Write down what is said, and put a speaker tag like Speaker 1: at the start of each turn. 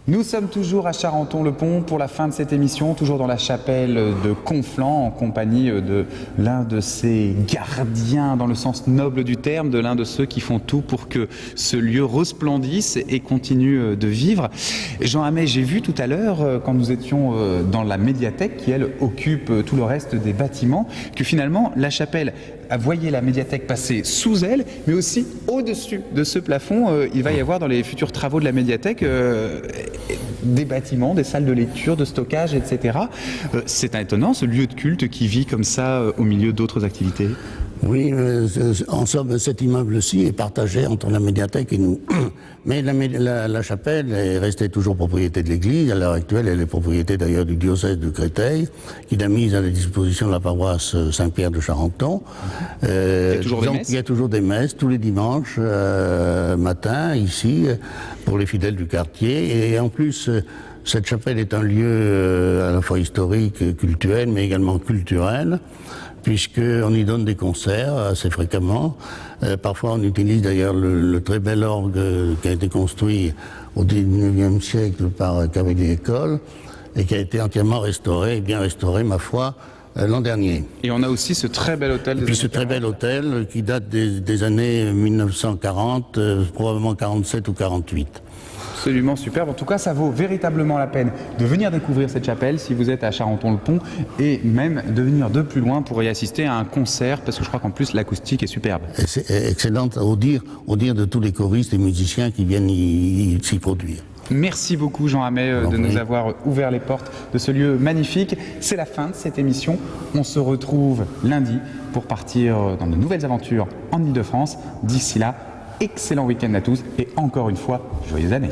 Speaker 1: Nous sommes toujours à Charenton-le-Pont pour la fin de cette émission, toujours dans la chapelle de Conflans, en compagnie de l'un de ces gardiens, dans le sens noble du terme, de l'un de ceux qui font tout pour que ce lieu resplendisse et continue de vivre. Jean Hamey, j'ai vu tout à l'heure, quand nous étions dans la médiathèque, qui elle occupe tout le reste des bâtiments, que finalement la chapelle voyait la médiathèque passer sous elle, mais aussi au-dessus de ce plafond. Il va y avoir dans les futurs travaux de la médiathèque des bâtiments, des salles de lecture, de stockage, etc. C'est étonnant, ce lieu de culte qui vit comme ça au milieu d'autres activités.
Speaker 2: Oui, en somme, cet immeuble-ci est partagé entre la médiathèque et nous. Mais la chapelle est restée toujours propriété de l'Église. À l'heure actuelle, elle est propriété d'ailleurs du diocèse de Créteil, qui l'a mise à la disposition de la paroisse Saint-Pierre de Charenton.
Speaker 1: Il y a toujours des messes.
Speaker 2: Il y a toujours des messes tous les dimanches matin, ici, pour les fidèles du quartier. Et en plus, cette chapelle est un lieu à la fois historique, cultuel, mais également culturel, puisqu'on y donne des concerts assez fréquemment. Parfois, on utilise d'ailleurs le très bel orgue qui a été construit au XIXe siècle par Cavalier-École et qui a été entièrement restauré, et bien restauré, ma foi, l'an dernier.
Speaker 1: Et on a aussi ce très bel hôtel.
Speaker 2: Et puis ce très bel hôtel qui date des années 1940, probablement 47 ou 48.
Speaker 1: Absolument superbe. En tout cas, ça vaut véritablement la peine de venir découvrir cette chapelle si vous êtes à Charenton-le-Pont et même de venir de plus loin pour y assister à un concert parce que je crois qu'en plus l'acoustique est superbe.
Speaker 2: Et c'est excellente au dire de tous les choristes et musiciens qui viennent s'y produire.
Speaker 1: Merci beaucoup Jean Hamey de nous avoir ouvert les portes de ce lieu magnifique. C'est la fin de cette émission. On se retrouve lundi pour partir dans de nouvelles aventures en Ile-de-France. D'ici là, excellent week-end à tous et encore une fois, joyeuses années.